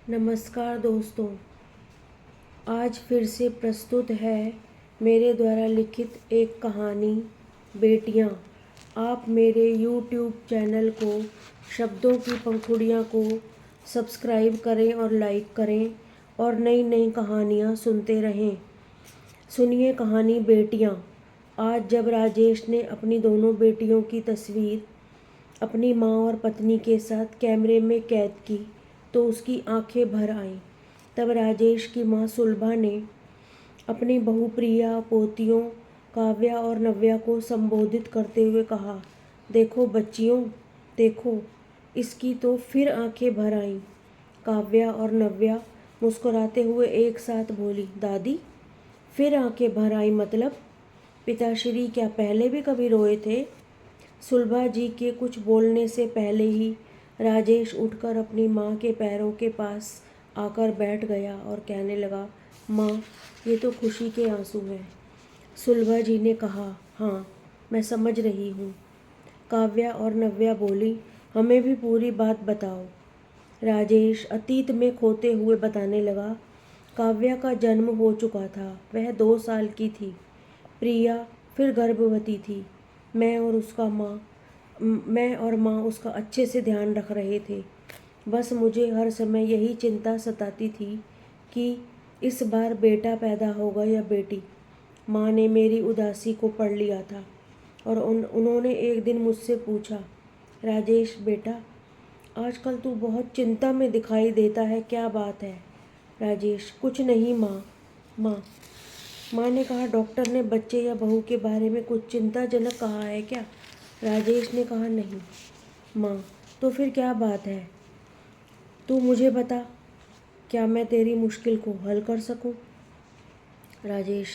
नमस्कार दोस्तों, आज फिर से प्रस्तुत है मेरे द्वारा लिखित एक कहानी बेटियां। आप मेरे YouTube चैनल को शब्दों की पंखुड़ियां को सब्सक्राइब करें और लाइक करें और नई नई कहानियां सुनते रहें। सुनिए कहानी बेटियां। आज जब राजेश ने अपनी दोनों बेटियों की तस्वीर अपनी माँ और पत्नी के साथ कैमरे में कैद की तो उसकी आंखें भर आईं। तब राजेश की माँ सुलभा ने अपनी बहू प्रिया, पोतियों काव्या और नव्या को संबोधित करते हुए कहा, देखो बच्चियों, देखो। इसकी तो फिर आंखें भर आईं। काव्या और नव्या मुस्कुराते हुए एक साथ बोली, दादी फिर आंखें भर आई मतलब? पिताश्री क्या पहले भी कभी रोए थे? सुलभा जी के कुछ बोलने से पहले ही राजेश उठकर अपनी माँ के पैरों के पास आकर बैठ गया और कहने लगा, माँ ये तो खुशी के आंसू हैं। सुलभा जी ने कहा, हाँ मैं समझ रही हूँ। काव्या और नव्या बोली, हमें भी पूरी बात बताओ। राजेश अतीत में खोते हुए बताने लगा, काव्या का जन्म हो चुका था, वह 2 साल की थी। प्रिया फिर गर्भवती थी। मैं और माँ उसका अच्छे से ध्यान रख रहे थे। बस मुझे हर समय यही चिंता सताती थी कि इस बार बेटा पैदा होगा या बेटी। माँ ने मेरी उदासी को पढ़ लिया था और उन्होंने एक दिन मुझसे पूछा, राजेश बेटा आजकल तू बहुत चिंता में दिखाई देता है, क्या बात है? राजेश, कुछ नहीं माँ। माँ माँ ने कहा, डॉक्टर ने बच्चे या बहू के बारे में कुछ चिंताजनक कहा है क्या? राजेश ने कहा, नहीं। माँ, तो फिर क्या बात है? तू मुझे बता, क्या मैं तेरी मुश्किल को हल कर सकूं? राजेश,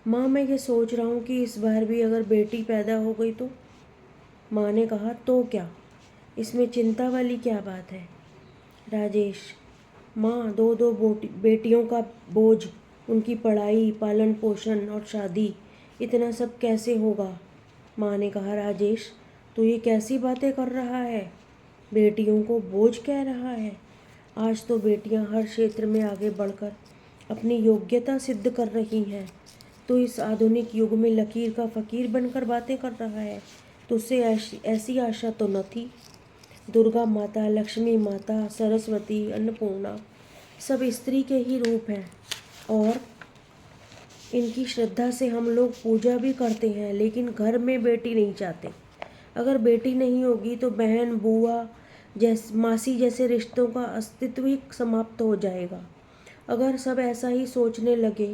माँ मैं ये सोच रहा हूँ कि इस बार भी अगर बेटी पैदा हो गई तो? माँ ने कहा, तो क्या, इसमें चिंता वाली क्या बात है? राजेश, माँ दो दो बेटियों का बोझ, उनकी पढ़ाई, पालन पोषण और शादी, इतना सब कैसे होगा? माँ ने कहा, राजेश तू ये कैसी बातें कर रहा है? बेटियों को बोझ कह रहा है? आज तो बेटियां हर क्षेत्र में आगे बढ़कर अपनी योग्यता सिद्ध कर रही हैं। तो इस आधुनिक युग में लकीर का फ़कीर बनकर बातें कर रहा है। तुझसे ऐसी आशा तो न थी। दुर्गा माता, लक्ष्मी माता, सरस्वती, अन्नपूर्णा सब स्त्री के ही रूप हैं और इनकी श्रद्धा से हम लोग पूजा भी करते हैं, लेकिन घर में बेटी नहीं चाहते। अगर बेटी नहीं होगी तो बहन, बुआ, मासी जैसे रिश्तों का अस्तित्व ही समाप्त हो जाएगा। अगर सब ऐसा ही सोचने लगे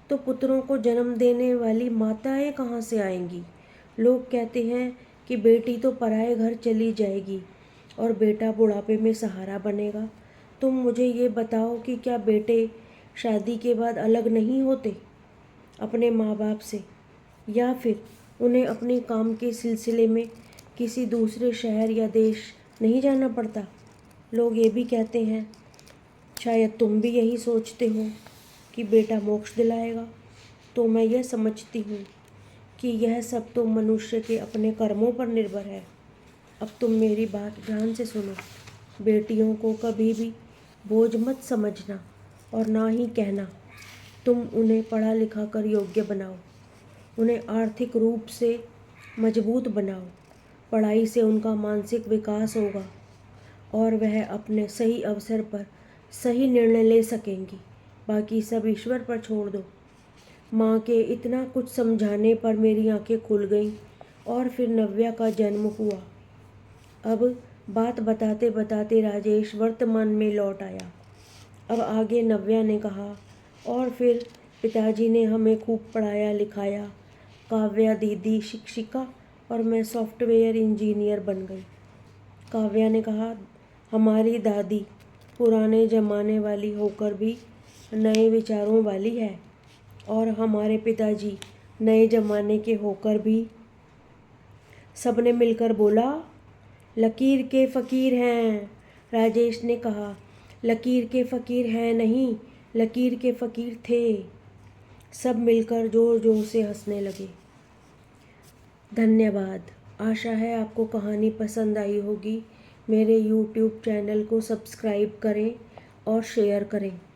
तो पुत्रों को जन्म देने वाली माताएं कहाँ से आएंगी? लोग कहते हैं कि बेटी तो पराए घर चली जाएगी और बेटा बुढ़ापे में सहारा बनेगा। तुम मुझे ये बताओ कि क्या बेटे शादी के बाद अलग नहीं होते अपने माँ बाप से, या फिर उन्हें अपने काम के सिलसिले में किसी दूसरे शहर या देश नहीं जाना पड़ता? लोग ये भी कहते हैं, शायद तुम भी यही सोचते हो, कि बेटा मोक्ष दिलाएगा। तो मैं यह समझती हूँ कि यह सब तो मनुष्य के अपने कर्मों पर निर्भर है। अब तुम मेरी बात ध्यान से सुनो। बेटियों को कभी भी बोझ मत समझना और ना ही कहना। तुम उन्हें पढ़ा लिखा कर योग्य बनाओ, उन्हें आर्थिक रूप से मजबूत बनाओ। पढ़ाई से उनका मानसिक विकास होगा और वह अपने सही अवसर पर सही निर्णय ले सकेंगी। बाकी सब ईश्वर पर छोड़ दो। माँ के इतना कुछ समझाने पर मेरी आंखें खुल गईं और फिर नव्या का जन्म हुआ। अब बात बताते बताते राजेश वर्तमान में लौट आया। अब आगे नव्या ने कहा, और फिर पिताजी ने हमें खूब पढ़ाया लिखाया। काव्या दीदी शिक्षिका और मैं सॉफ्टवेयर इंजीनियर बन गई। काव्या ने कहा, हमारी दादी पुराने ज़माने वाली होकर भी नए विचारों वाली है और हमारे पिताजी नए ज़माने के होकर भी। सबने मिलकर बोला, लकीर के फ़कीर हैं। राजेश ने कहा, लकीर के फ़कीर हैं नहीं, लकीर के फ़कीर थे। सब मिलकर ज़ोर ज़ोर से हंसने लगे। धन्यवाद। आशा है आपको कहानी पसंद आई होगी। मेरे YouTube चैनल को सब्सक्राइब करें और शेयर करें।